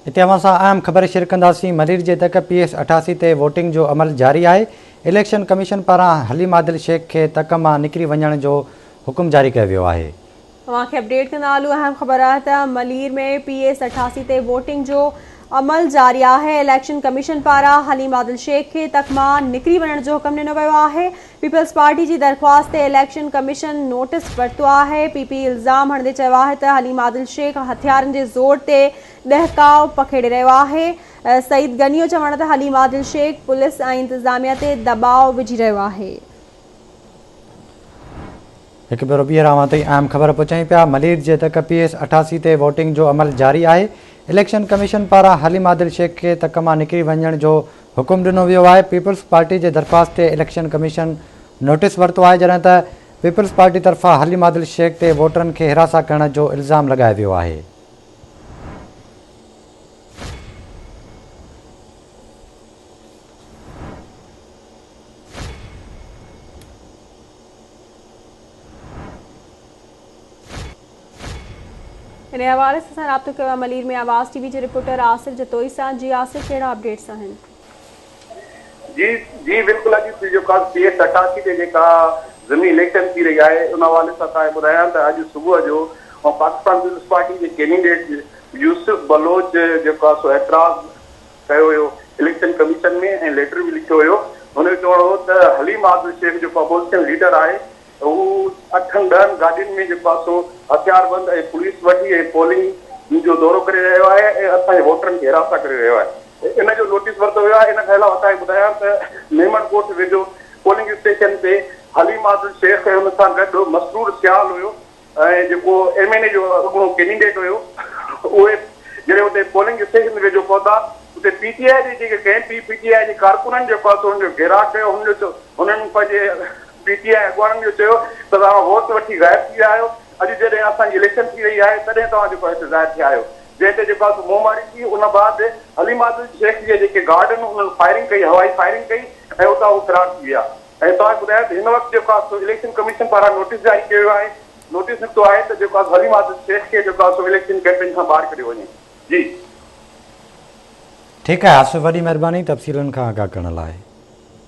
इते असां अहम ख़बर शेयर कंदासीं। मलीर जे तक PS 88 ते वोटिंग जो अमल जारी आहे। इलेक्शन कमीशन पारां हलीम आदिल शेख खे तक मां निकिरी वञण जो हुकुम जारी कयो वियो आहे। तव्हांखे अपडेट कंदा हलूं। अहम ख़बर आहे त मलीर में PS 88 ते वोटिंग जो अमल जारी आहे। इलेक्शन कमीशन पारां हलीम आदिल शेख खे तक मां निकिरी वञण जो हुकुम ॾिनो वियो आहे। पीपल्स पार्टी जी दरख़्वास्त ते इलेक्शन कमीशन नोटिस वरितो आहे। PP इल्ज़ाम हणंदे चयो आहे त हलीम आदिल शेख हथियारनि जे ज़ोर ते दहकाव पखेड़े रहियो आहे। सईद गनी जो चवणु त हलीम आदिल शेख पुलिस ऐं इंतिज़ामिया ते दबाव विझी रहियो आहे। हिकु भेरो ॿीहर आवां ताईं अहम ख़बर पहुचाई पिया। मलीर जे तक PS 88 ते वोटिंग जो अमल जारी आहे। इलेक्शन कमीशन पारां हलीम आदिल शेख खे तक मां निकिरी वञण जो हुकुम ॾिनो वियो आहे। पीपल्स पार्टी जे दरख़्वास्त ते इलेक्शन कमीशन नोटिस वरितो आहे, जॾहिं त पीपल्स पार्टी तरफ़ां हलीम आदिल शेख ते वोटरनि खे हिरासा करण जो इल्ज़ाम लॻायो वियो आहे। इन हवाले से राब्तो कयो आहे मलीर में आवाज़ TV जे रिपोर्टर आसिफ जतोई सां। जी आसिफ, कहिड़ा अपडेट्स आहिनि? जी बिल्कुल। अॼु जेका PS 88 ते जेका ज़मीनी इलेक्शन थी रही आहे उन हवाले सां तव्हांखे ॿुधायां त अॼु सुबुह जो पाकिस्तान पीपल्स पार्टी जे कैंडिडेट यूसुफ बलोच जेको आहे सो एतराज़ कयो हुयो इलेक्शन कमीशन में ऐं लेटर बि लिखियो हुयो। हुन जो चवणो हो त हलीम आदिल शेख जेको अपोजिशन लीडर आहे हू 8-10 गाॾियुनि में जेको आहे सो हथियारबंद ऐं पुलिस वठी ऐं पोलिंग जो दौरो करे रहियो आहे ऐं असांजे वोटरनि खे हिरासा करे रहियो आहे। इन जो नोटिस वरितो वियो आहे। इन खां अलावा असांखे ॿुधायां त मेमनकोट वेझो पोलिंग स्टेशन ते हलीम आदिल शेख ऐं हुन सां गॾु मसरूर सियाल हुयो ऐं जेको MNA जो अॻूणो कैंडिडेट हुयो, उहे जॾहिं हुते पोलिंग स्टेशन वेझो पहुता उते PTI जे जेके कंहिं PTI जे कारकुननि जेको आहे हुनजो घेराव कयो। हुननि पंहिंजे PTI अॻवाननि जो चयो त तव्हां वोट वठी ग़ाइब थी विया आहियो। अॼु जॾहिं असांजी इलेक्शन थी रही आहे तॾहिं तव्हां जेको आहे ज़ाहिर थिया आहियो। जंहिं ते जेको आहे मुंहमारी थी। उन बाद हलीम आदिल शेख जे जेके गार्ड आहिनि उन्हनि फायरिंग कई, हवाई फायरिंग कई ऐं उतां उहे फ़रार थी विया। ऐं तव्हांखे ॿुधायां त हिन वक़्तु जेको आहे इलेक्शन कमीशन पारां नोटिस जारी कयो वियो आहे। नोटिस निकितो आहे त जेको आहे हलीम आदिल शेख खे जेको आहे इलेक्शन कैंपेन खां ॿाहिरि कढियो वञे। जी ठीकु आहे आसिफ, वॾी महिरबानी तफ़सीलनि खां आगाह करण लाइ।